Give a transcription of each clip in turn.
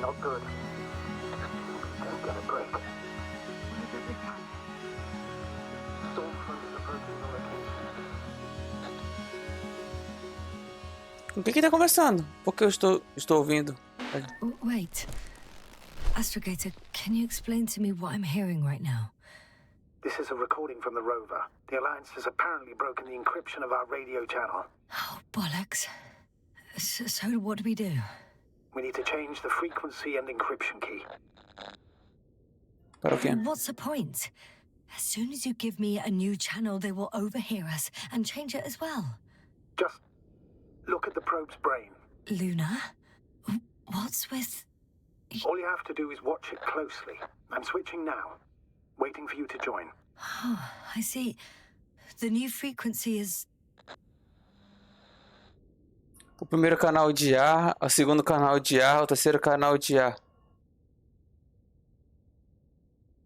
Not good. Don't get a break. Stormfront is approaching the location. Com quem que tá conversando? Porque eu estou ouvindo. Wait. Astrogator, can you explain to me what I'm hearing right now? This is a recording from the rover. The Alliance has apparently broken the encryption of our radio channel. Oh, bollocks. So what do we do? We need to change the frequency and encryption key. Para o quê? What's the point? As soon as you give me a new channel, they will overhear us and change it as well. Just look at the probe's brain. Luna? What's with... All you have to do is watch it closely. I'm switching now. Waiting for you to join. Oh, I see. The new frequency is... O primeiro canal de ar, o segundo canal de ar, o terceiro canal de ar.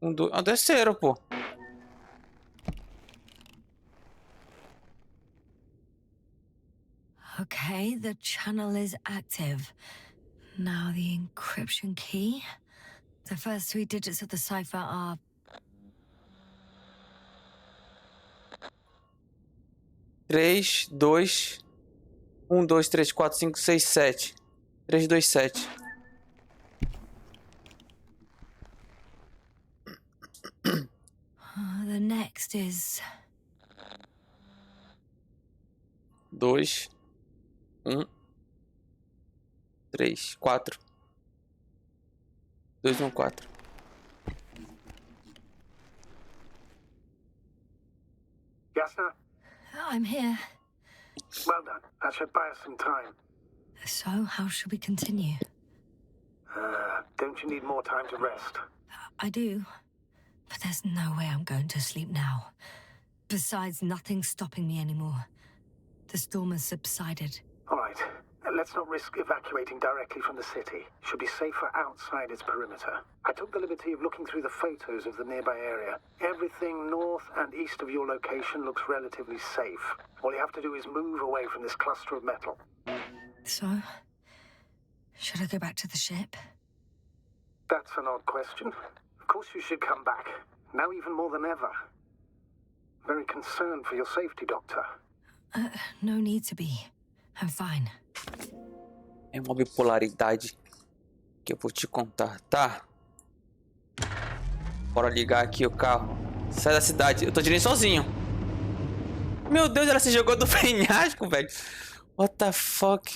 O terceiro, pô. Okay, the channel is active. Now the encryption key. The first 3 digits of the cipher are... Três, dois, 1, 2, 3, 4, 5, 6, 7. 3, 2, 7. The next is... 2, 1, 3, 4. 2, 1, 4. Yes, sir? I'm here. Well done. That should buy us some time. So, how should we continue? Don't you need more time to rest? I do. But there's no way I'm going to sleep now. Besides, nothing's stopping me anymore. The storm has subsided. All right. Let's not risk evacuating directly from the city. Should be safer outside its perimeter. I took the liberty of looking through the photos of the nearby area. Everything north and east of your location looks relatively safe. All you have to do is move away from this cluster of metal. So, should I go back to the ship? That's an odd question. Of course you should come back. Now even more than ever. Very concerned for your safety, Doctor. No need to be. I'm fine. É uma bipolaridade que eu vou te contar, tá? Bora ligar aqui o carro. Sai da cidade. Eu tô dirigindo sozinho. Meu Deus, ela se jogou do penhasco, velho. What the fuck?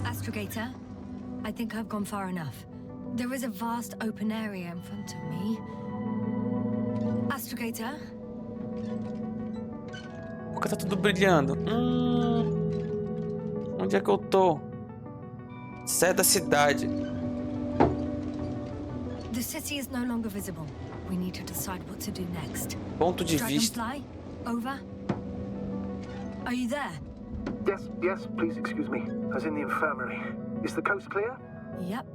Astrogator, I think I've gone far enough. There is a vast open area in front of me. Astrogator? Porque tá tudo brilhando. Onde é que eu tô? Sai da cidade. The city is no longer visible. We need to decide what to do next. Ponto de vista. Dragonfly, over. Are you there? Yes, please excuse me. I was in the infirmary. Is the coast clear? Yep,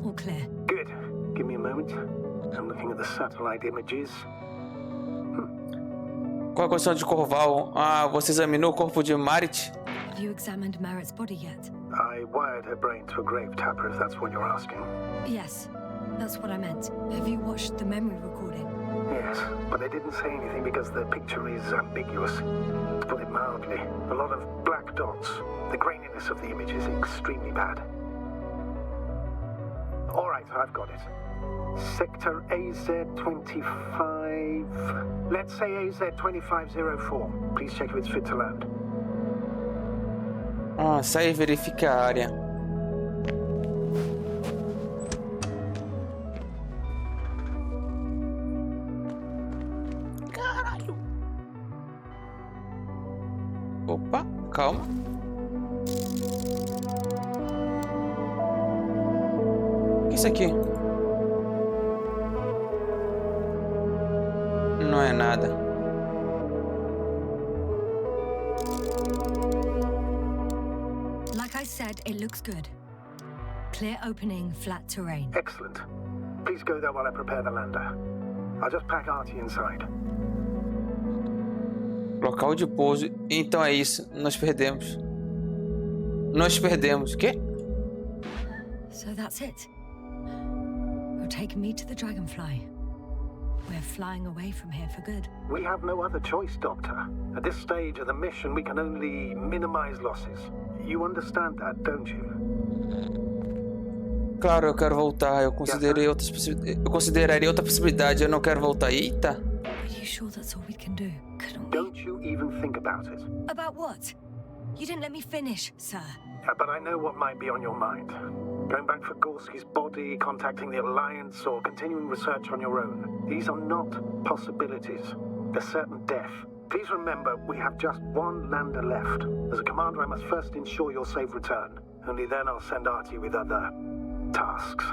all clear. Good. Give me a moment. I'm looking at the satellite images. Qual a condição de Corval? Ah, você examinou o corpo de Marit? Have you examined Merritt's body yet? I wired her brain to a grave tapper, if that's what you're asking. Yes, that's what I meant. Have you watched the memory recording? Yes, but they didn't say anything because the picture is ambiguous. To put it mildly, a lot of black dots. The graininess of the image is extremely bad. All right, I've got it. Sector AZ-25... Let's say AZ-2504. Please check if it's fit to land. Ah, sai e verifique a área. Caralho. Opa, calma. O que é isso aqui? Não é nada. Like I said, it looks good. Clear opening, flat terrain. Excellent. Please go there while I prepare the lander. I'll just pack Artie inside. Local de pouso. Então é isso. Nós perdemos. Nós perdemos. Quê? So that's it. You're taking me to the Dragonfly. We're flying away from here for good. We have no other choice, Doctor. At this stage of the mission, we can only minimize losses. You understand that, don't you? Claro, eu quero voltar. Eu considerei outras possibilidades. Eu consideraria outra possibilidade. Eu não quero voltar. Eita. Are you sure that's all we can do? Couldn't we? Don't you even think about it. About what? You didn't let me finish, sir. But I know what might be on your mind. Going back for Gorski's body, contacting the Alliance, or continuing research on your own. These are not possibilities. They're certain death. Please remember, we have just one lander left. As a commander, I must first ensure your safe return. Only then I'll send Artie with other tasks.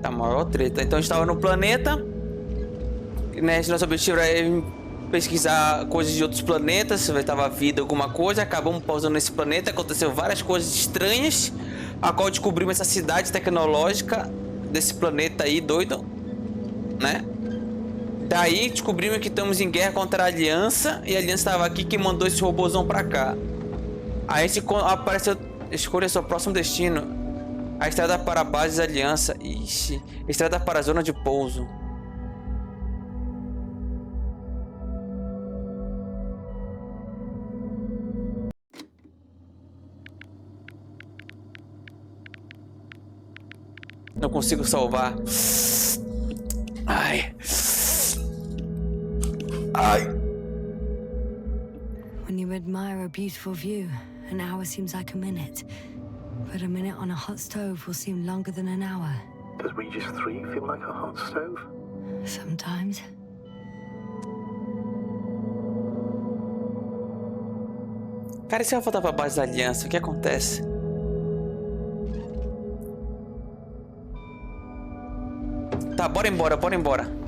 A maior treta. Então a gente estava no planeta, né? Nosso objetivo era pesquisar coisas de outros planetas, se estava vida alguma coisa. Acabamos pausando nesse planeta, aconteceu várias coisas estranhas, a qual descobrimos essa cidade tecnológica desse planeta aí doido, né? Daí descobrimos que estamos em guerra contra a Aliança, e a Aliança estava aqui que mandou esse robôzão pra cá. Aí apareceu, escolha seu próximo destino. A estrada para a base da Aliança. Ixi. Estrada para a zona de pouso. Não consigo salvar. Ai. Ai. When you admire a beautiful view, an hour seems like a minute. But a minute on a hot stove will seem longer than an hour. Does Regis 3 feel like a hot stove? Sometimes. Cara, e se eu voltar pra base da Aliança, o que acontece? Tá, bora embora, bora embora.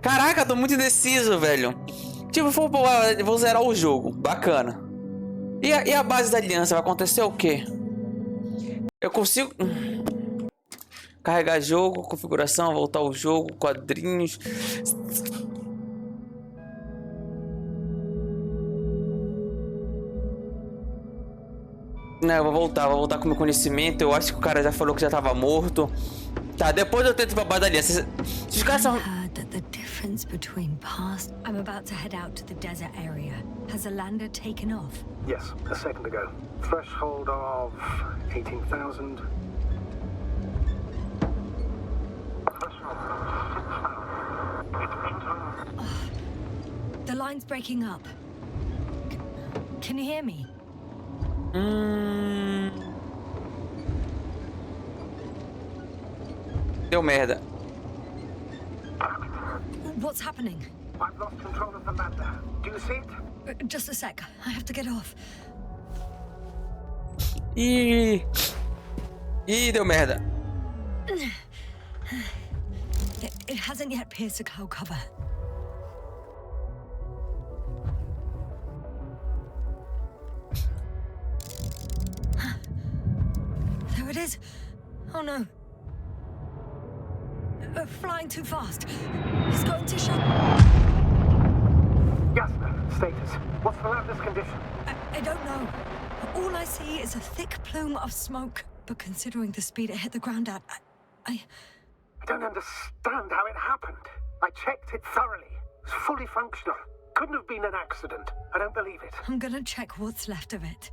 Caraca, tô muito indeciso, velho. Tipo, vou zerar o jogo. Bacana. E a base da Aliança? Vai acontecer o quê? Eu consigo... Carregar jogo, configuração, voltar ao jogo, quadrinhos... Não, eu vou voltar com meu conhecimento. Eu acho que o cara já falou que já tava morto. Tá, depois eu tento ir pra base da Aliança. Se os caras são... Between past, I'm about to head out to the desert area. Has a lander taken off? Yes, a second ago. Threshold of 18,000. The line's breaking up. Can you hear me? Deu merda. What's happening? I've lost control of the lander. Do you see it? Just a sec. I have to get off. Ih, deu merda. It hasn't yet pierced the cloud cover. There it is. Oh no. Flying too fast. It's going to shut. Jasper, status. What's the lander's condition? I don't know. All I see is a thick plume of smoke. But considering the speed it hit the ground at, I don't understand how it happened. I checked it thoroughly. It's fully functional. Couldn't have been an accident. I don't believe it. I'm gonna check what's left of it.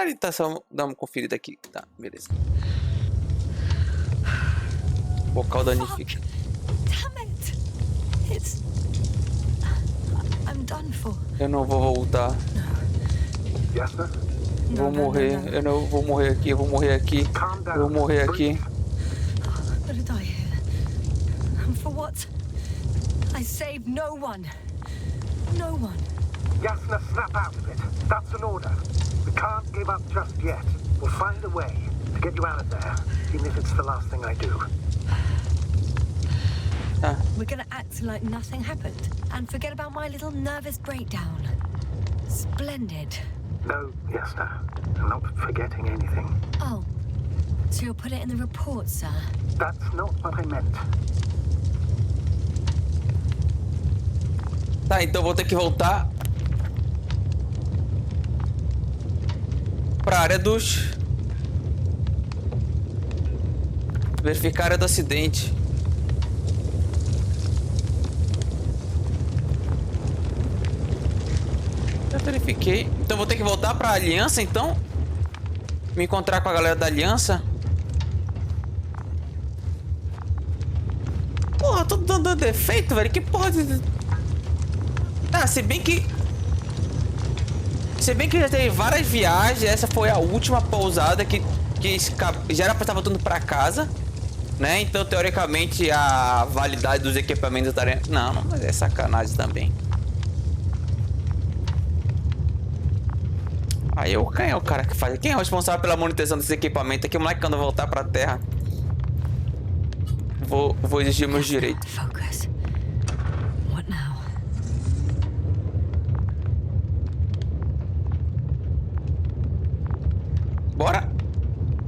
ele tá só dando uma conferida aqui. Tá, beleza. Vocal danifica. Damn it! It's... I'm done for. Eu não vou voltar. Yes, sir? Vou morrer. Eu não vou morrer aqui. Eu vou morrer aqui. Eu vou morrer aqui. I'm gonna die here. And for what? I saved no one. No one. Yasna, snap out of it. That's an order. We can't give up just yet. We'll find a way to get you out of there, even if it's the last thing I do. We're gonna act like nothing happened and forget about my little nervous breakdown. Splendid. No, Yasna. I'm not forgetting anything. Oh, so you'll put it in the report, sir? That's not what I meant. Tá, então vou ter que voltar pra área dos... Verificar a área do acidente. Já verifiquei. Então vou ter que voltar pra Aliança, então? Me encontrar com a galera da Aliança? Porra, tô dando defeito, velho. Que porra de... Ah, se bem que já teve várias viagens. Essa foi a última pousada que já era pra estar voltando pra casa, né? Então, teoricamente, a validade dos equipamentos estaria... Não, mas é sacanagem também. Aí quem é o cara que faz? Quem é o responsável pela manutenção desse equipamento aqui? O moleque quando voltar pra terra. Vou exigir meus direitos. Focus. What now? Bora!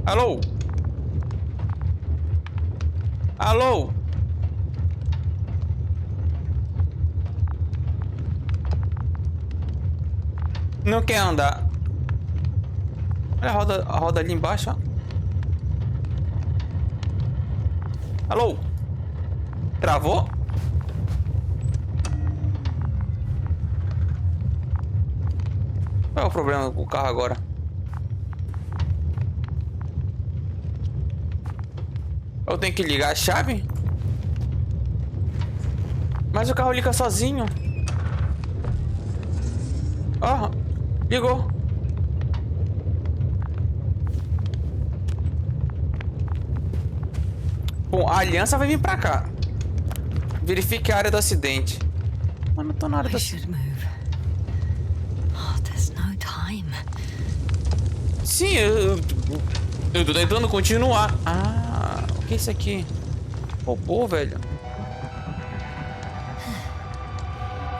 Alô? Alô? Não quer andar. Olha a roda ali embaixo, ó. Alô? Travou? Qual é o problema com o carro agora? Eu tenho que ligar a chave? Mas o carro liga sozinho. Ó, ligou. Bom, a Aliança vai vir pra cá. Verifique a área do acidente. Mas não tô na área do acidente. Sim, eu tô tentando continuar. Ah, o que é isso aqui? Robô, velho.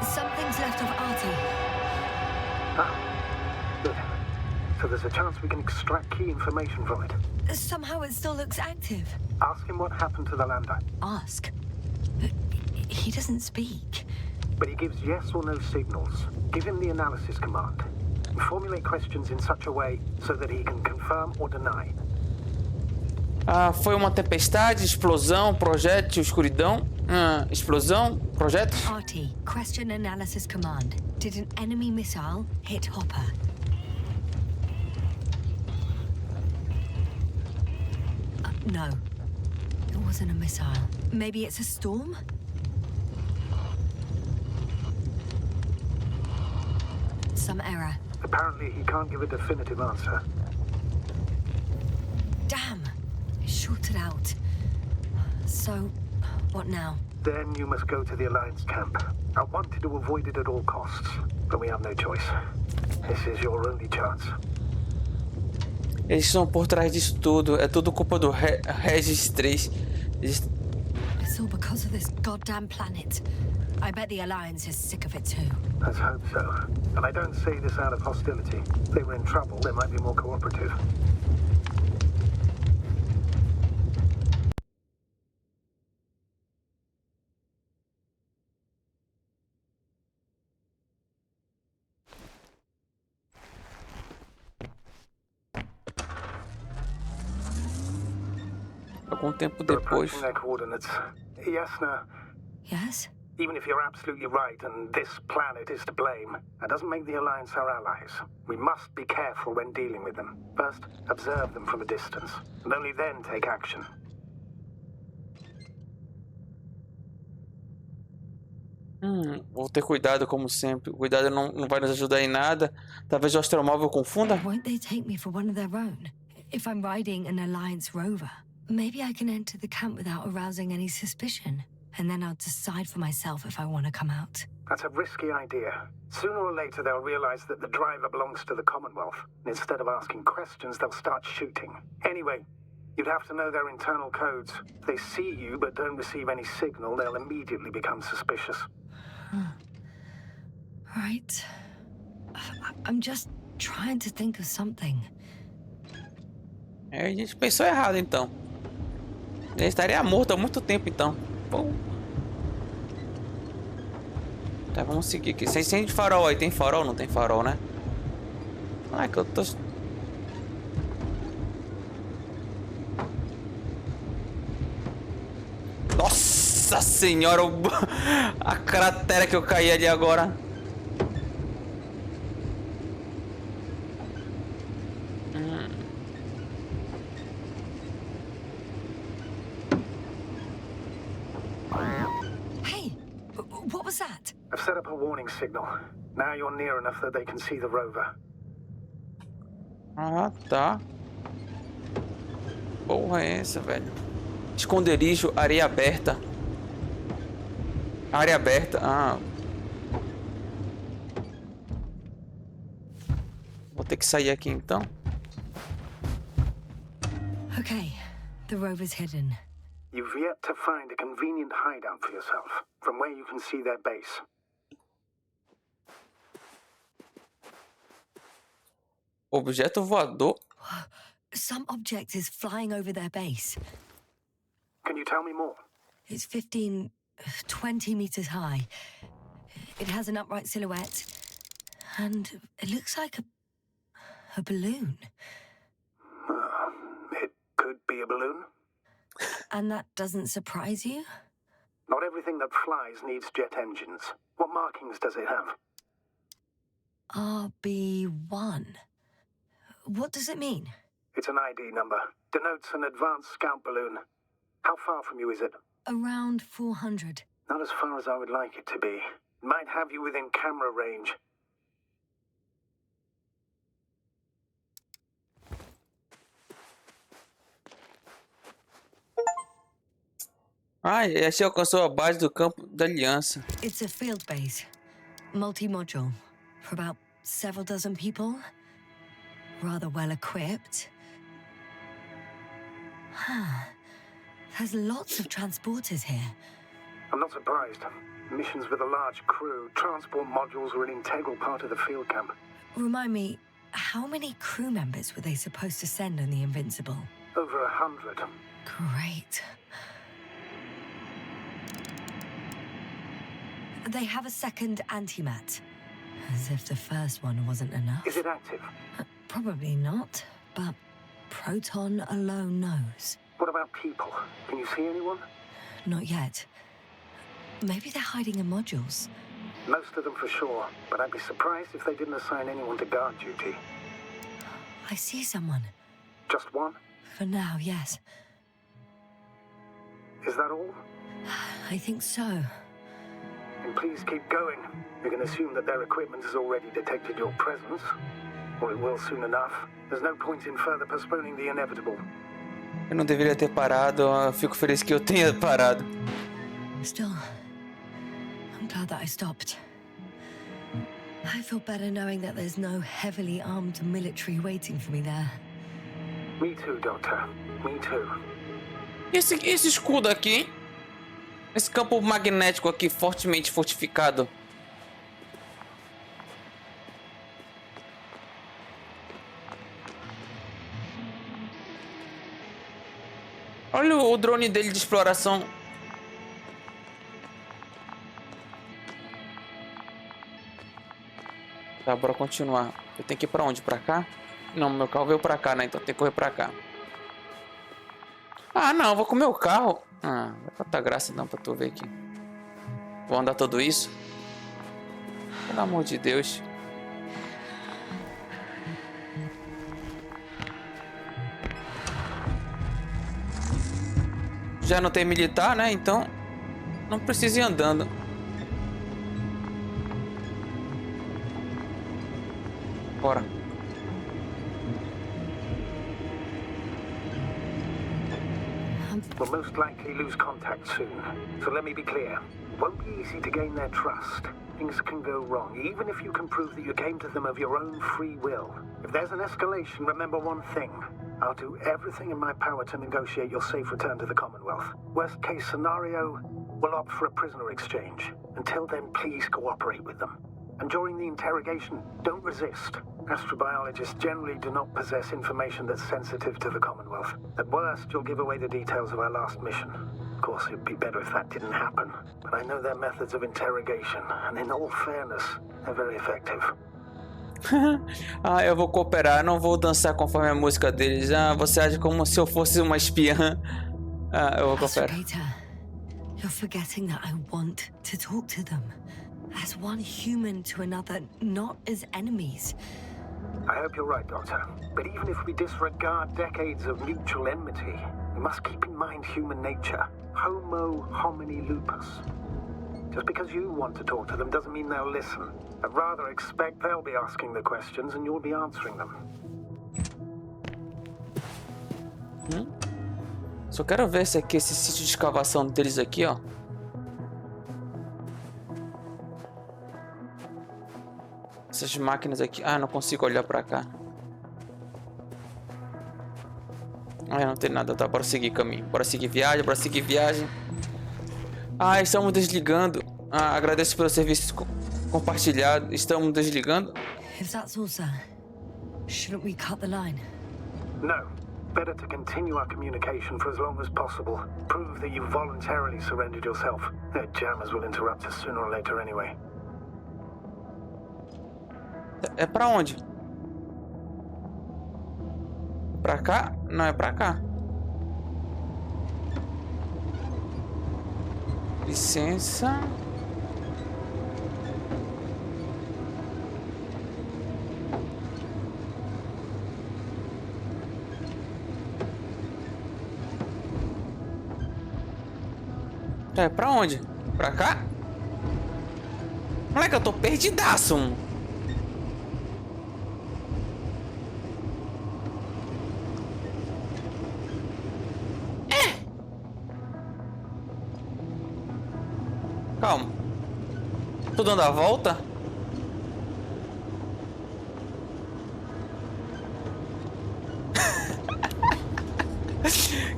Something's left of Artie. Ah, good. So there's a chance we can extract key information from it. Somehow it still looks active. Ask him what happened to the lander. Ask? But he doesn't speak. But he gives yes or no signals. Give him the analysis command. Formulate questions in such a way so that he can confirm or deny. Ah, foi uma tempestade, explosão, projétil, escuridão. Explosão, projétil. Artie, question analysis command. Did an enemy missile hit Hopper? No. It wasn't a missile. Maybe it's a storm? Some error. Apparently, he can't give a definitive answer. Damn! It shorted out. So, what now? Then you must go to the Alliance camp. I wanted to avoid it at all costs, but we have no choice. This is your only chance. Eles estão por trás disso tudo. É tudo culpa do Regis 3. It's all because of this goddamn planet. I bet the Alliance is sick of it too. Let's hope so. And I don't say this out of hostility. If they were in trouble, they might be more cooperative. Algum tempo depois. Yes, no. Yes? Even if you're absolutely right and this planet is to blame, that doesn't make the Alliance our allies. We must be careful when dealing with them. First, observe them from a distance, and only then take action. Vou ter cuidado como sempre. O cuidado não vai nos ajudar em nada. Talvez o astromóvel confunda. Won't they take me for one of their own? If I'm riding an Alliance rover, maybe I can enter the camp without arousing any suspicion. And then I'll decide for myself if I want to come out. That's a risky idea. Sooner or later they'll realize that the driver belongs to the Commonwealth. And instead of asking questions, they'll start shooting. Anyway, you'd have to know their internal codes. If they see you but don't receive any signal, they'll immediately become suspicious. Right. I'm just trying to think of something. A gente pensou errado, então. Já estaria morto há muito tempo, então. Bom. Tá, vamos seguir aqui. Sem de farol aí. Tem farol? Não tem farol, né? Ai, que eu tô... Nossa senhora! A cratera que eu caí ali agora. What was that? I've set up a warning signal. Now you're near enough that they can see the rover. Ah, tá. Porra é essa, velho? Esconderijo, areia aberta. Área aberta. Ah. Vou ter que sair aqui então. Okay, the rover's hidden. You've yet to find a convenient hideout for yourself, from where you can see their base. Objeto voador. Some object is flying over their base. Can you tell me more? It's 15, 20 meters high. It has an upright silhouette, and it looks like a balloon. It could be a balloon. And that doesn't surprise you? Not everything that flies needs jet engines. What markings does it have? RB1. What does it mean? It's an ID number. Denotes an advanced scout balloon. How far from you is it? Around 400. Not as far as I would like it to be. It might have you within camera range. Ah, a gente alcançou a base do campo da Aliança. It's a field base. Multi-module. For about several dozen people. Rather well equipped. There's lots of transporters here. I'm not surprised. Missions with a large crew, transport modules were an integral part of the field camp. Remind me, how many crew members were they supposed to send on the Invincible? Over 100. Great. They have a second antimat. As if the first one wasn't enough. Is it active? Probably not, but Proton alone knows. What about people? Can you see anyone? Not yet. Maybe they're hiding in modules. Most of them for sure, but I'd be surprised if they didn't assign anyone to guard duty. I see someone. Just one? For now, yes. Is that all? I think so. And please keep going. You can assume that their equipment has already detected your presence. Or it will soon enough. There's no point in further postponing the inevitable. Eu não deveria ter parado. Eu fico feliz que eu tenha parado. Still, I'm glad that I stopped. I feel better knowing that there's no heavily armed military waiting for me there. Me too, Doctor. Me too. Esse escudo aqui? Esse campo magnético aqui, fortemente fortificado. Olha o drone dele de exploração. Tá, bora continuar. Eu tenho que ir pra onde? Pra cá? Não, meu carro veio pra cá, né? Então tem que correr pra cá. Ah, não. Vou com o meu carro. Ah, vai faltar graça não pra tu ver aqui. Vou andar tudo isso? Pelo amor de Deus. Já não tem militar, né? Então não precisa ir andando. Bora. We'll most likely lose contact soon. So let me be clear. It won't be easy to gain their trust. Things can go wrong, even if you can prove that you came to them of your own free will. If there's an escalation, remember one thing. I'll do everything in my power to negotiate your safe return to the Commonwealth. Worst case scenario, we'll opt for a prisoner exchange. Until then, please cooperate with them. And during the interrogation, don't resist. Astrobiologists generally do not possess information that's sensitive to the Commonwealth. At worst, you'll give away the details of our last mission. Of course, it'd be better if that didn't happen. But I know their methods of interrogation, and in all fairness, they're very effective. Ah, eu vou cooperar, não vou dançar conforme a música deles. Ah, você age como se eu fosse uma espiã. Ah, eu vou cooperar. You're forgetting that I want to talk to them. As one human to another, not as enemies. I hope you're right, Doctor. But even if we disregard decades of mutual enmity, we must keep in mind human nature. Homo homini lupus. Just because you want to talk to them doesn't mean they'll listen. I'd rather expect they'll be asking the questions and you'll be answering them. Só quero ver se aqui, esse sítio de escavação deles aqui, ó. Essas máquinas aqui. Ah, não consigo olhar pra cá. Ah, não tem nada. Tá, bora seguir caminho. Bora seguir viagem, bora seguir viagem. Ah, estamos desligando. Ah, agradeço pelo serviço compartilhado. Estamos desligando. If that's all, sir, shouldn't we cut the line? No. Better to continue our communication for as long as possible. Prove that you voluntarily surrendered yourself. Their jammers will interrupt us sooner or later anyway. É pra onde? Pra cá? Não, é pra cá. Licença. É, pra onde? Pra cá? Moleque, eu tô perdidaço. Calma. Tô dando a volta?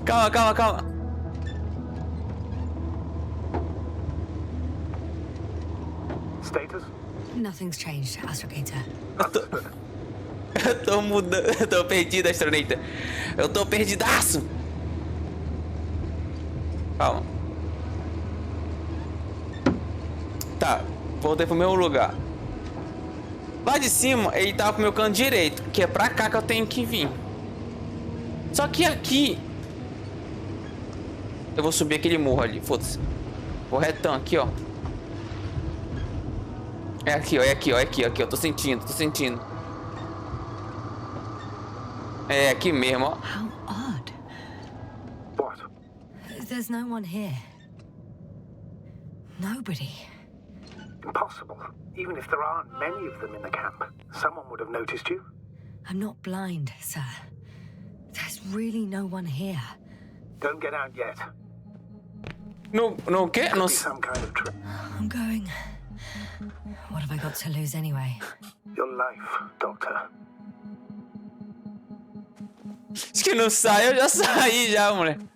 Calma, calma, calma. Status? Nothing's changed, Astrogator. Eu tô mudando. Eu tô perdido, astronauta. Eu tô perdidaço. Calma. Tá, voltei pro meu lugar. Lá de cima, ele tava pro meu canto direito, que é pra cá que eu tenho que vir. Só que aqui eu vou subir aquele morro ali, foda-se. Vou retão aqui, ó. É aqui, ó, é aqui, ó, é aqui, ó, tô sentindo, tô sentindo. É aqui mesmo, ó. How odd. What? There's no one here. Nobody. Impossible. Even if there aren't many of them in the camp, someone would have noticed you. I'm not blind, sir. There's really no one here. Don't get out yet. No quê? Could No... be some kind of trick. I'm going. What have I got to lose anyway? Your life, Doctor. Acho que não sai, eu já saí já, moleque.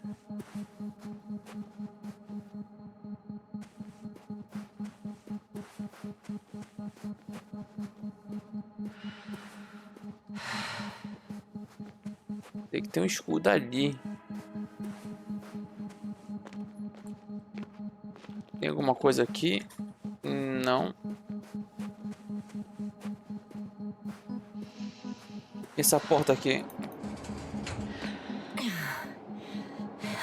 Tem que ter um escudo ali. Tem alguma coisa aqui? Não. Essa porta aqui.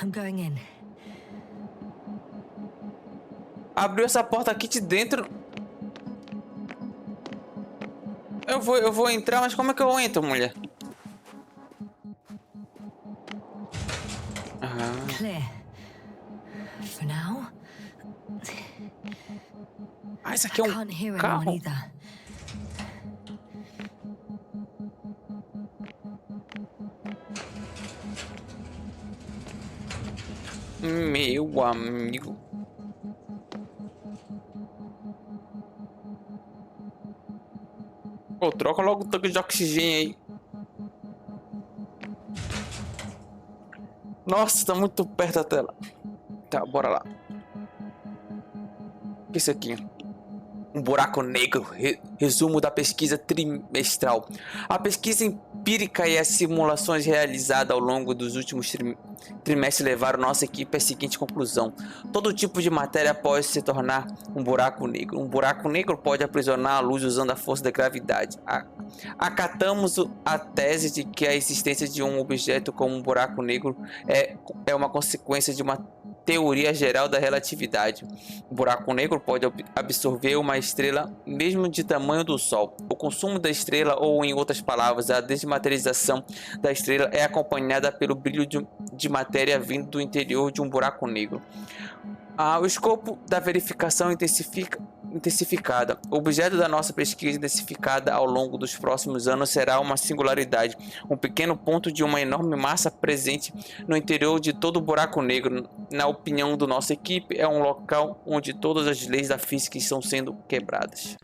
I'm going in. Abriu essa porta aqui de dentro. Eu vou entrar, mas como é que eu entro, mulher? Clear. For now. Ah, isso aqui é I can't hear um anyone carro? either. Meu amigo. Pô, troca logo o tanque de oxigênio aí. Nossa, tá muito perto da tela. Tá, bora lá. O que é isso aqui? Um buraco negro. Resumo da pesquisa trimestral. A pesquisa empírica e as simulações realizadas ao longo dos últimos trimestres levaram nossa equipe à seguinte conclusão: todo tipo de matéria pode se tornar um buraco negro. Um buraco negro pode aprisionar a luz usando a força da gravidade. Acatamos a tese de que a existência de um objeto como um buraco negro é uma consequência de uma teoria geral da relatividade. O buraco negro pode absorver uma estrela mesmo de tamanho do Sol. O consumo da estrela, ou em outras palavras, a desmaterialização da estrela, é acompanhada pelo brilho de matéria vindo do interior de um buraco negro. O escopo da verificação intensificada. O objeto da nossa pesquisa intensificada ao longo dos próximos anos será uma singularidade, um pequeno ponto de uma enorme massa presente no interior de todo o buraco negro. Na opinião da nossa equipe, é um local onde todas as leis da física estão sendo quebradas.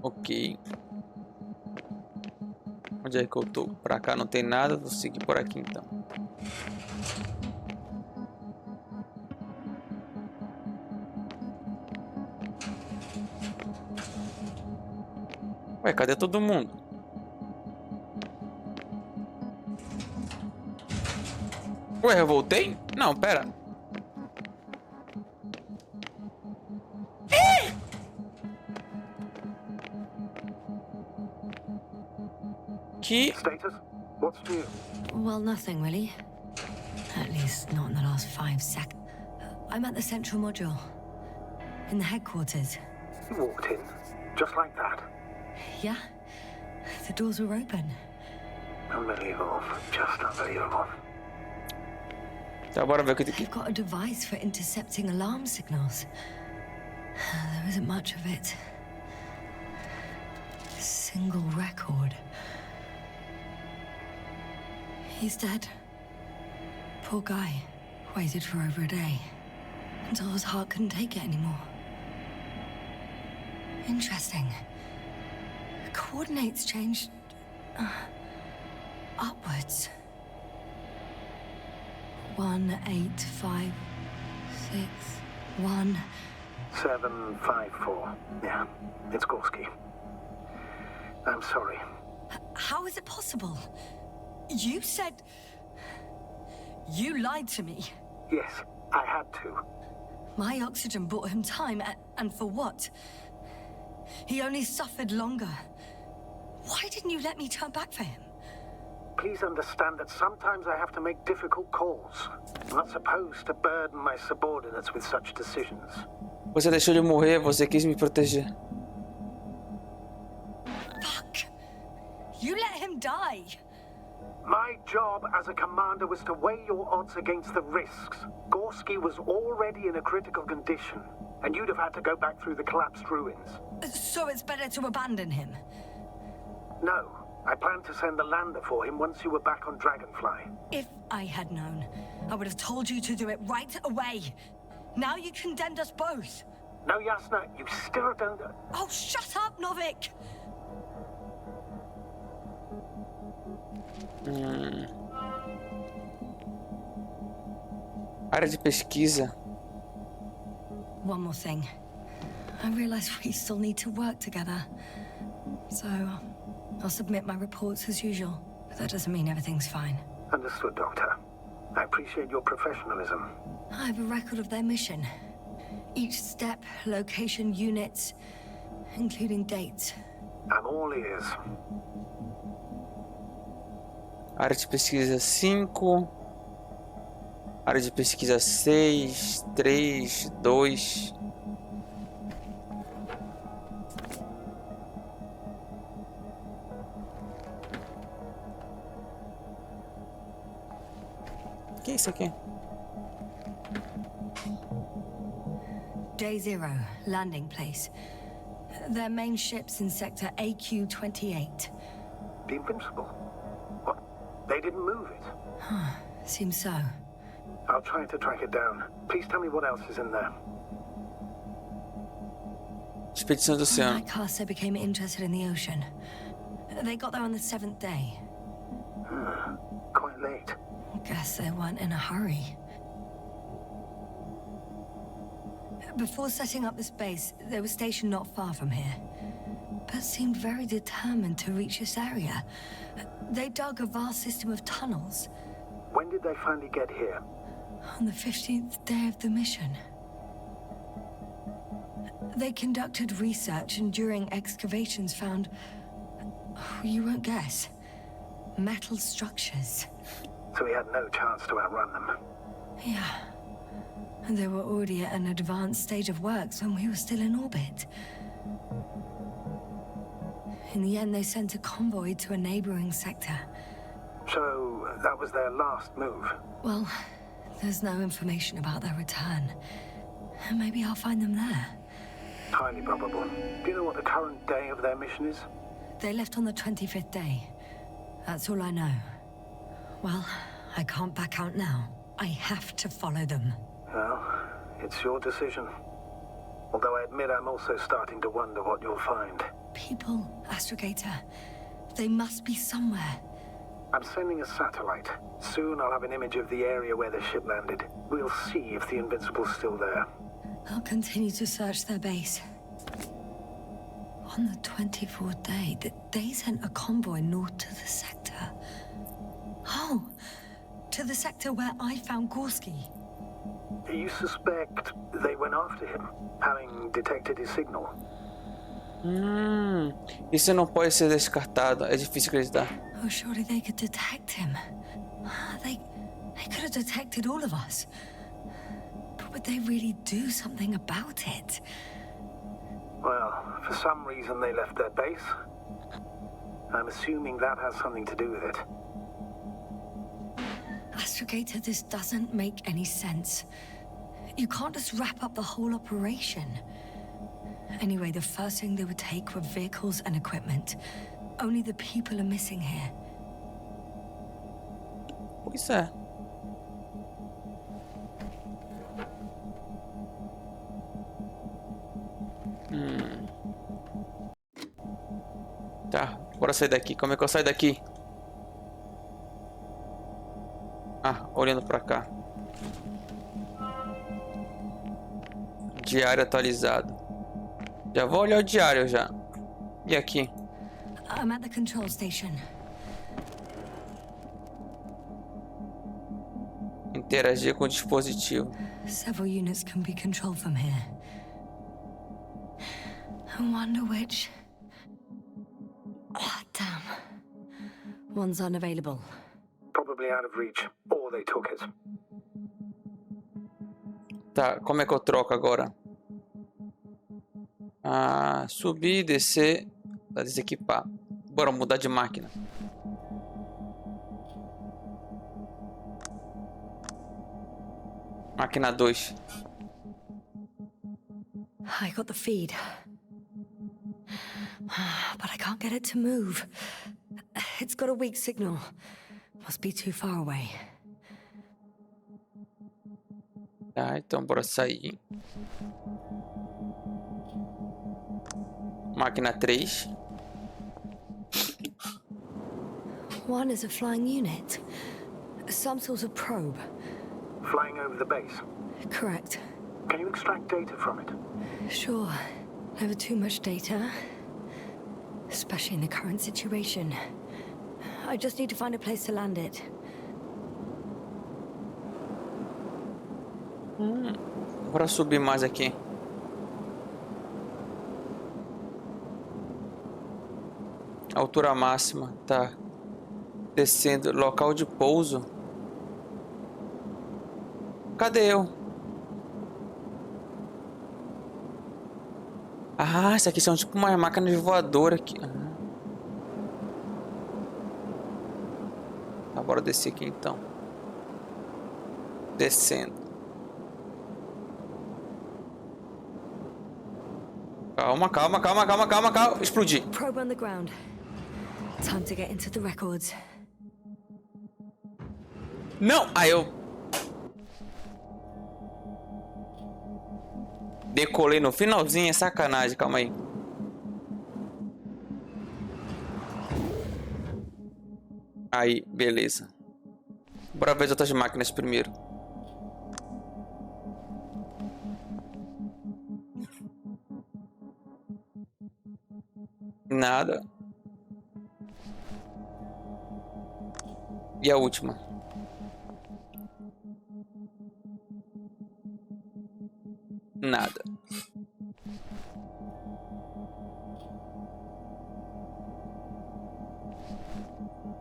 Ok. Onde é que eu tô? Pra cá não tem nada, vou seguir por aqui então. Ué, cadê todo mundo? Ué, eu voltei? Não, pera. Que... Status? What's new? Well, nothing really. At least not in the last 5 seconds. I'm at the central module. In the headquarters. You walked in, just like that. Yeah. The doors were open. Unbelievable. Just unbelievable. Tá, bora ver o que tem They've aqui. got a device for intercepting alarm signals. There isn't much of it. Single record. He's dead. Poor guy. Waited for over a day. Until his heart couldn't take it anymore. Interesting. The coordinates changed... upwards. 1, 8, 5, 6, 1. 7, 5, 4. Yeah, it's Gorski. I'm sorry. How is it possible? You said... You lied to me. Yes, I had to. My oxygen bought him time, and for what? He only suffered longer. Why didn't you let me turn back for him? Please understand that sometimes I have to make difficult calls. I'm not supposed to burden my subordinates with such decisions. Você deixou de morrer, você quis me proteger. Fuck! You let him die! My job as a commander was to weigh your odds against the risks. Gorski was already in a critical condition, and you'd have had to go back through the collapsed ruins. So it's better to abandon him? No, I planned to send the lander for him once you were back on Dragonfly. If I had known, I would have told you to do it right away. Now you condemned us both. No, Yasna, you still don't... Oh, shut up, Novik! Área de pesquisa. One more thing. I realize we still need to work together. So, I'll submit my reports as usual. But that doesn't mean everything's fine. Understood, Doctor. I appreciate your professionalism. I have a record of their mission. Each step, location, units, including dates. I'm all ears. Área de pesquisa 5. Área de pesquisa 6, 3, 2. O que é isso aqui? Day 0, landing place. Their main ship's in sector AQ-28. The Invincible? What? They didn't move it? Seems so. I'll try to track it down. Please tell me what else is in there. Expedição do Oceano. My caster became interested in the ocean. They got there on the 7th day. Quite late. Guess they weren't in a hurry. Before setting up this base, they were stationed not far from here, but seemed very determined to reach this area. They dug a vast system of tunnels. When did they finally get here? On the 15th day of the mission. They conducted research and during excavations found, you won't guess, metal structures. So we had no chance to outrun them. Yeah. And they were already at an advanced stage of works when we were still in orbit. In the end, they sent a convoy to a neighboring sector. So that was their last move? Well, there's no information about their return. Maybe I'll find them there. Highly probable. Do you know what the current day of their mission is? They left on the 25th day. That's all I know. Well, I can't back out now. I have to follow them. Well, it's your decision. Although I admit I'm also starting to wonder what you'll find. People, Astrogator. They must be somewhere. I'm sending a satellite. Soon I'll have an image of the area where the ship landed. We'll see if the Invincible's still there. I'll continue to search their base. On the 24th day, they sent a convoy north to the sector. Oh, to the sector where I found Gorski. You suspect they went after him, having detected his signal? Isso não pode ser descartado. É difícil acreditar. Oh, surely they could detect him. They could have detected all of us. But would they really do something about it? Well, for some reason they left their base. I'm assuming that has something to do with it. Astrogator, this doesn't make any sense. You can't just wrap up the whole operation. Anyway, the first thing they would take were vehicles and equipment. Only the people are missing here. Pois é. Tá, bora sair daqui. Como é que eu saio daqui? Ah, olhando pra cá. Diário atualizado. Já vou olhar o diário já. E aqui? I'm at the control station. Interagir com o dispositivo. Several units can be controlled from here. I wonder which... Oh, damn. One's unavailable. Probably out of reach, or they took it. Tá, como é que eu troco agora? Ah, subir, descer, desequipar. Bora mudar de máquina. Máquina 2. I got the feed. But I can't get it to move. It's got a weak signal. Must be too far away. Tá, então bora sair. Máquina 3. One is a flying unit. Some sort of probe. Flying over the base. Correct. Can you extract data from it? Sure. Never too much data. Especially in the current situation. I just need to find a place to land it. Bora subir mais aqui. Altura máxima, tá. Descendo, local de pouso. Cadê eu? Ah, isso aqui são tipo uma máquina de voadora aqui. Tá, bora descer aqui então. Descendo. Calma, calma, calma, calma, calma, calma. Explodi. Probe on the ground. Time to get into the records. Não! Aí eu... Decolei no finalzinho, é sacanagem. Calma aí. Aí, beleza. Bora ver as outras máquinas primeiro. Nada. E a última? Nada.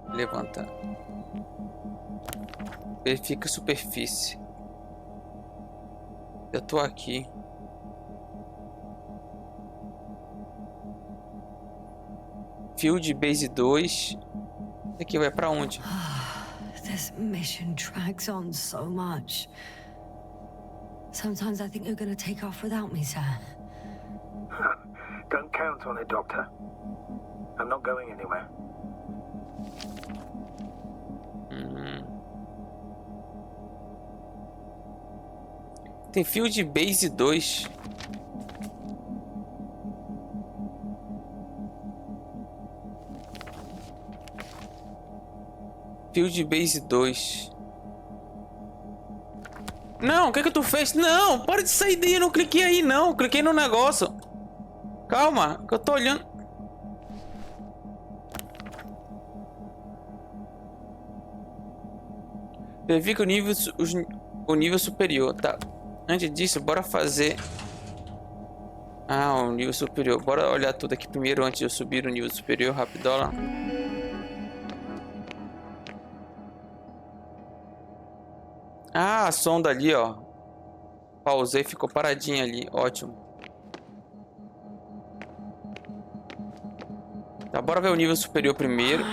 Levanta. Verifica a superfície. Eu tô aqui. Field Base 2. Aqui vai pra onde? This mission drags on so much. Sometimes I think you're gonna take off without me, sir. Don't count on it, Doctor. I'm not going anywhere. Tem Field Base 2. Field Base 2. Não, o que tu fez? Não, para de sair daí, eu não cliquei aí não. Cliquei no negócio. Calma, que eu tô olhando. Verifica o nível superior, tá? Antes disso, bora fazer... Ah, o nível superior. Bora olhar tudo aqui primeiro antes de eu subir o nível superior, rapidola. Ah, a sonda ali, ó. Pausei, ficou paradinha ali. Ótimo. Tá, bora ver o nível superior primeiro.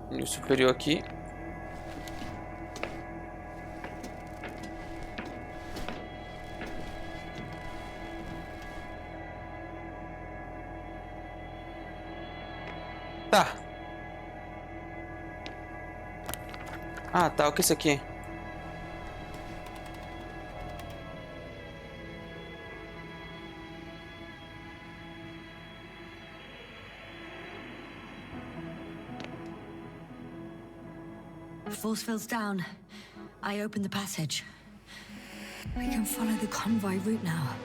Nível superior aqui. Tá. Ah, tá. O que é isso aqui? Force field's down. I opened the passage. We can follow the convoy route now.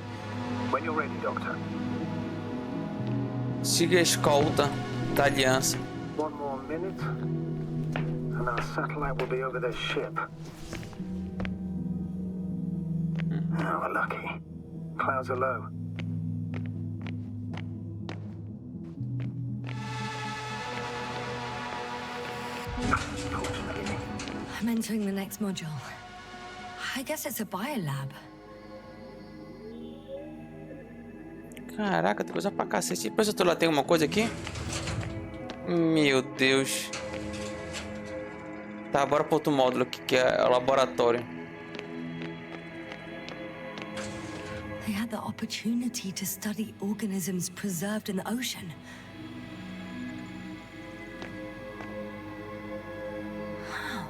When you're ready, Doctor. Siga a escolta da Aliança. One more minute, and our satellite will be over their ship. Oh, we're lucky. Clouds are low. Fortunately. I'm entering the next module. I guess it's a biolab. Caraca, tem coisa pra cacete. Depois eu tô lá, tem alguma coisa aqui? Meu Deus. Tá, bora pro outro módulo aqui, que é o laboratório. They had the opportunity to study organisms preserved in the ocean. Wow.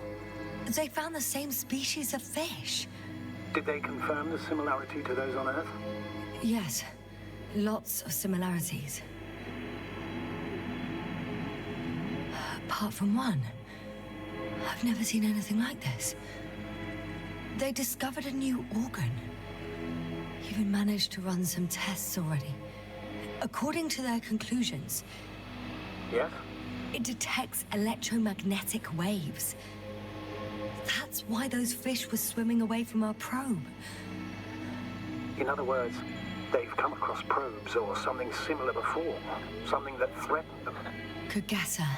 They found the same species of fish. Did they confirm the similarity to those on Earth? Yes. Lots of similarities. Apart from one. I've never seen anything like this. They discovered a new organ. Even managed to run some tests already. According to their conclusions, Yes? it detects electromagnetic waves. That's why those fish were swimming away from our probe. In other words, they've come across probes or something similar before. Something that threatened them. Could guess her.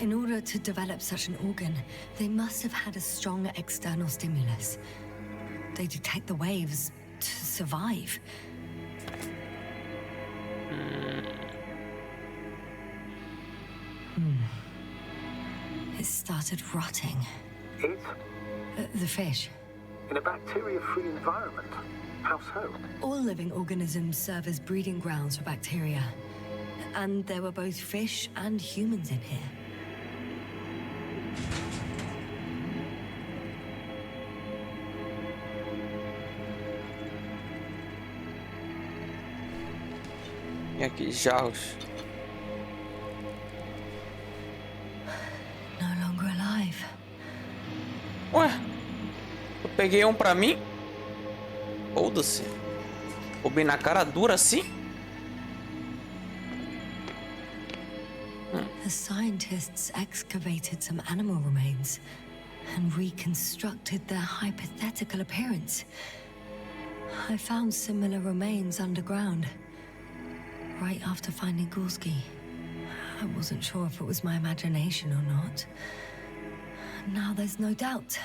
In order to develop such an organ, they must have had a strong external stimulus. They detect the waves to survive. It started rotting. It? The fish. In a bacteria-free environment? How so? All living organisms serve as breeding grounds for bacteria. And there were both fish and humans in here. E aqui, jarros. No longer alive. Ué, eu peguei um pra mim? Foda-se. Roubei na cara dura assim? The scientists excavated some animal remains and reconstructed their hypothetical appearance. I found similar remains underground, right after finding Gorski. I wasn't sure if it was my imagination or not. Now there's no doubt.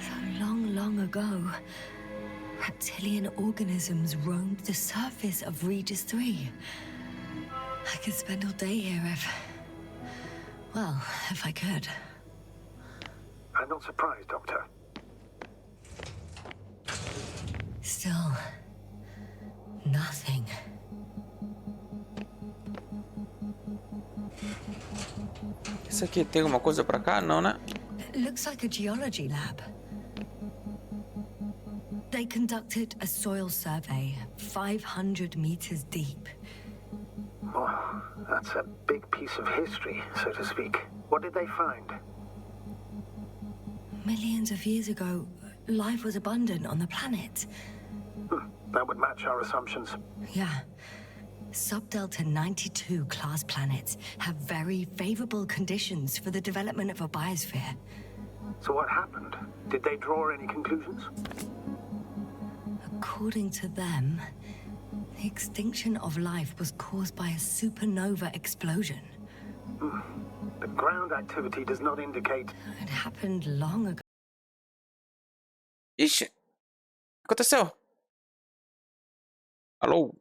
So long ago, reptilian organisms roamed the surface of Regis 3. I could spend all day here if I could. I'm not surprised, Doctor. Still, nothing. Isso aqui tem alguma coisa pra cá? Não, né? It looks like a geology lab. They conducted a soil survey 500 meters deep. Oh, that's a big piece of history, so to speak. What did they find? Millions of years ago, life was abundant on the planet. That would match our assumptions. Yeah. Subdelta 92 class planets have very favorable conditions for the development of a biosphere. So what happened? Did they draw any conclusions? According to them, the extinction of life was caused by a supernova explosion. The ground activity does not indicate... It happened long ago. Ixi. O que aconteceu? Alô?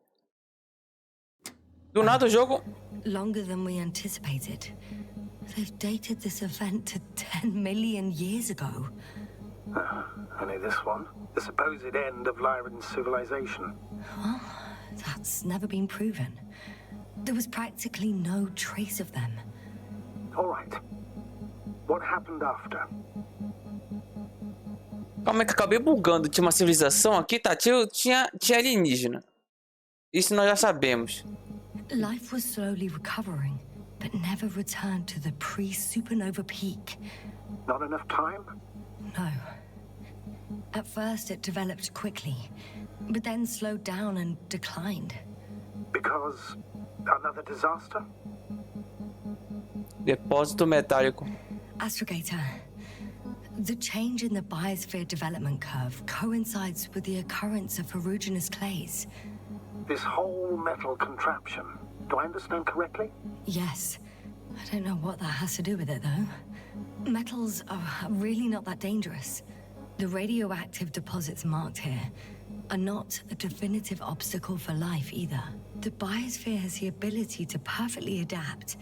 Do nada o jogo... Longer than we anticipated. They've dated this event to 10 million years ago. Only this one? The supposed end of Lyran's civilization. Well, that's never been proven. There was practically no trace of them. All right. What happened after? Calma aí que eu acabei bugando. Tinha uma civilização aqui, tá? Tinha alienígena. Isso nós já sabemos. Life was slowly recovering, but never returned to the pre-supernova peak. Not enough time? No. At first it developed quickly, but then slowed down and declined. Because another disaster? Depósito metálico. Astrogator, the change in the biosphere development curve coincides with the occurrence of ferruginous clays. This whole metal contraption, do I understand correctly? Yes. I don't know what that has to do with it, though. Metals are really not that dangerous. The radioactive deposits marked here are not a definitive obstacle for life either. The biosphere has the ability to perfectly adapt,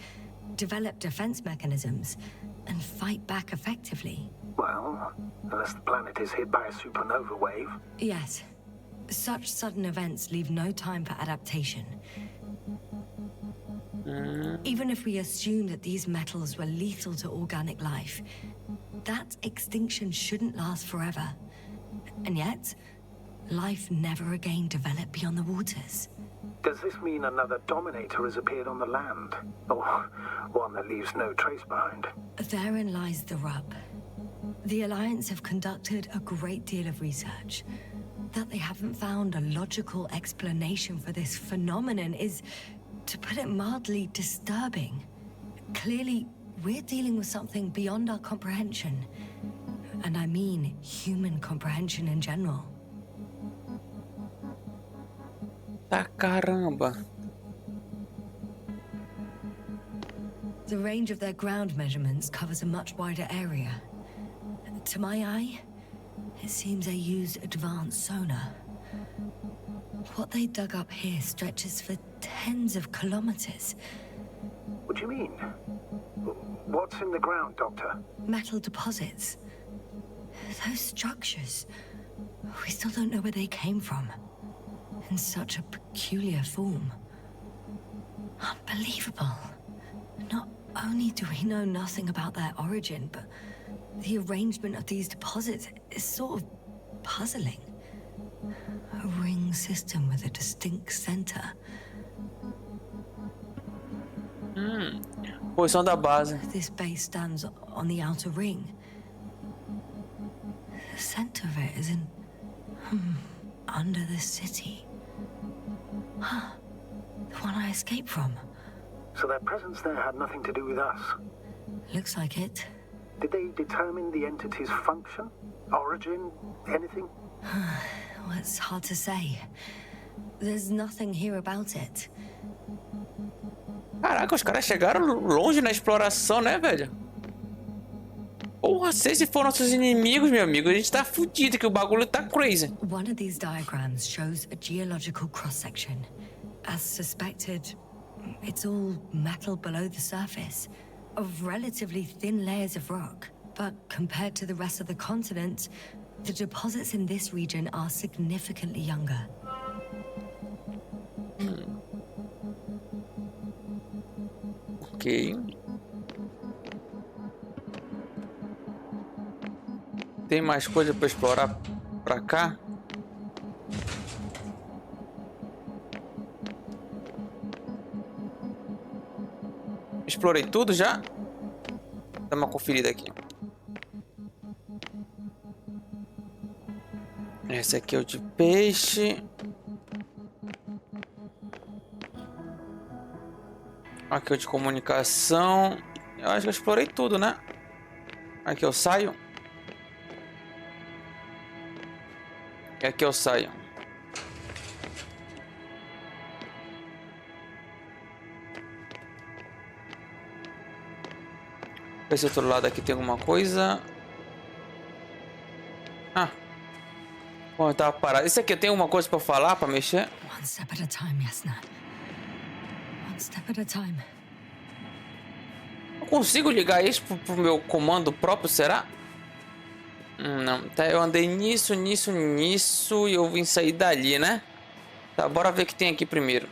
develop defense mechanisms, and fight back effectively. Well, unless the planet is hit by a supernova wave. Yes. Such sudden events leave no time for adaptation. Even if we assume that these metals were lethal to organic life, that extinction shouldn't last forever. And yet, life never again developed beyond the waters. Does this mean another Dominator has appeared on the land? Or one that leaves no trace behind? Therein lies the rub. The Alliance have conducted a great deal of research. That they haven't found a logical explanation for this phenomenon is, to put it mildly, disturbing. Clearly, we're dealing with something beyond our comprehension. And I mean human comprehension in general. Tá caramba. The range of their ground measurements covers a much wider area. To my eye, it seems they used advanced sonar. What they dug up here stretches for tens of kilometers. What do you mean? What's in the ground, Doctor? Metal deposits. Those structures. We still don't know where they came from. In such a peculiar form. Unbelievable. Not only do we know nothing about their origin, but the arrangement of these deposits is sort of puzzling. A ring system with a distinct center. Posição da base. This base stands on the outer ring. The center of it is in... under the city. Huh. The one I escaped from. So their presence there had nothing to do with us? Looks like it. Did they determine the entity's function? Origin? Anything? Well, it's hard to say. There's nothing here about it. Caraca, os caras chegaram longe na exploração, né, velho? Porra, se esses foram nossos inimigos, meu amigo, a gente tá fudido, que o bagulho tá crazy. One of these diagrams shows a geological cross-section. As suspected, it's all metal below the surface, of relatively thin layers of rock. But compared to the rest of the continent, the deposits in this region are significantly younger. Ok. Tem mais coisa pra explorar pra cá? Explorei tudo já? Dá uma conferida aqui. Esse aqui é o de peixe. Aqui é o de comunicação. Eu acho que eu explorei tudo, né? Aqui eu saio. E aqui eu saio. Esse outro lado aqui tem alguma coisa. Ah. Bom, eu tava parado. Esse aqui tem alguma coisa pra falar, pra mexer? One step at a time, Yasna. One step at a time. Eu consigo ligar isso pro meu comando próprio, será? Não. Tá, eu andei nisso e eu vim sair dali, né? Tá, bora ver o que tem aqui primeiro.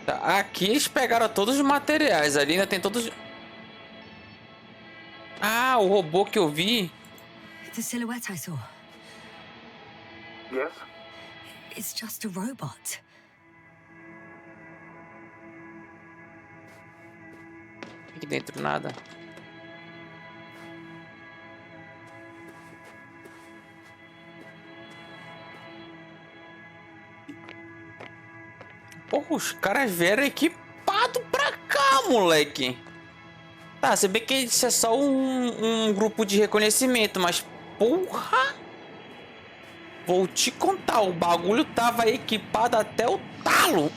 Tá, aqui eles pegaram todos os materiais. Ali ainda tem todos... Ah, o robô que eu vi. The silhouette I saw. Yes? It's just a robot. Aqui dentro nada. Porra, os caras vieram equipados pra cá, moleque. Tá, se bem que isso é só um grupo de reconhecimento, mas porra. Vou te contar, o bagulho tava equipado até o talo.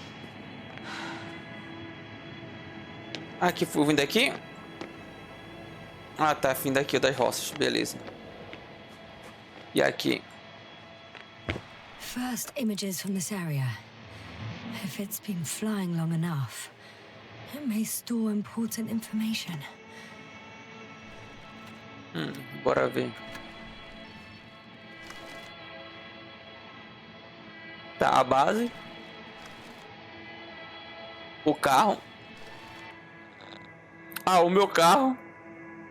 Aqui, fui vindo aqui. Ah, tá, vindo aqui, o das roças, beleza. E aqui? First images from this area. If it's been flying long enough, it may store important information. Bora ver. Tá, a base. O carro. Ah, o meu carro.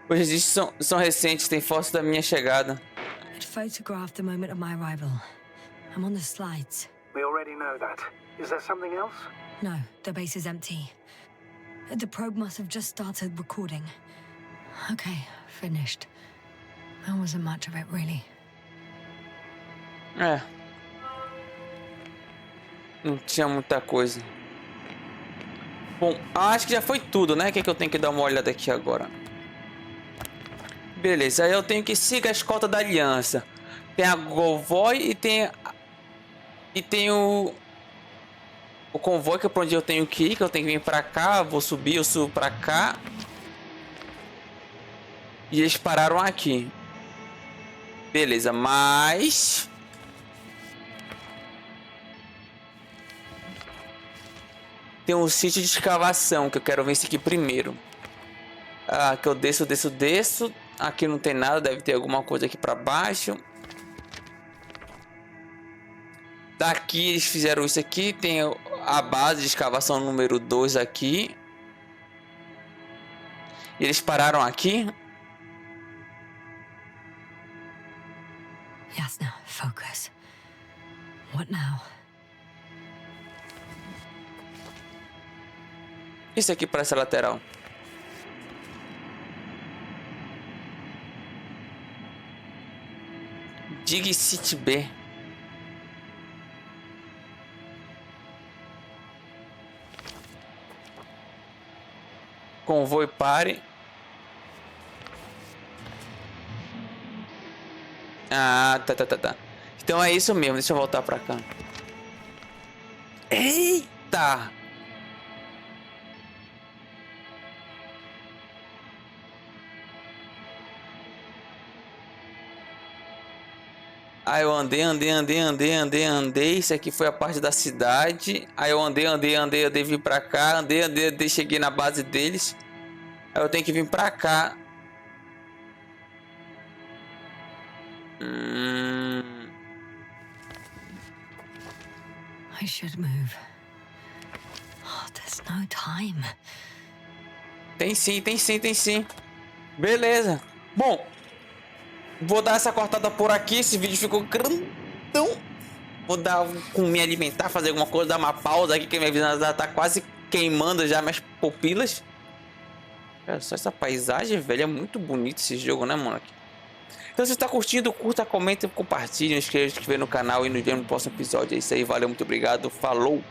Os registros são recentes, tem fotos da minha chegada. It photographed the moment of my arrival. I'm on the slides. We already know that. Is there something else? No, the base is empty. The probe must have just started recording. Okay, finished. There wasn't much of it, really. É. Não tinha muita coisa. Bom, acho que já foi tudo, né? O que é que eu tenho que dar uma olhada aqui agora? Beleza, aí eu tenho que seguir a escolta da Aliança. Tem a Govoy e tem E tem o convoy, que é pra onde eu tenho que ir, que eu tenho que vir pra cá. Vou subir, eu subo pra cá. E eles pararam aqui. Beleza, mas... tem um sítio de escavação, que eu quero ver esse aqui primeiro. Ah, que eu desço. Aqui não tem nada, deve ter alguma coisa aqui pra baixo. Daqui eles fizeram isso aqui. Tem a base de escavação número 2 aqui. E eles pararam aqui. Yes, now, focus. What now? Isso aqui parece a lateral. Dig City B. Convoy pare. Ah, tá. Então é isso mesmo. Deixa eu voltar pra cá. Eita! Aí eu andei. Isso aqui foi a parte da cidade. Aí eu andei, vim pra cá. Andei, cheguei na base deles. Aí eu tenho que vir pra cá. I should move. Oh, there's no time. Tem sim. Beleza. Bom, vou dar essa cortada por aqui. Esse vídeo ficou grandão. Vou me alimentar, fazer alguma coisa, dar uma pausa aqui, que minha visão já tá quase queimando já minhas pupilas. Cara, só essa paisagem, velho, é muito bonito esse jogo, né, mano? Então, se você tá curtindo, curta, comenta, compartilha, inscreva no canal e nos vemos no próximo episódio. É isso aí, valeu, muito obrigado, falou!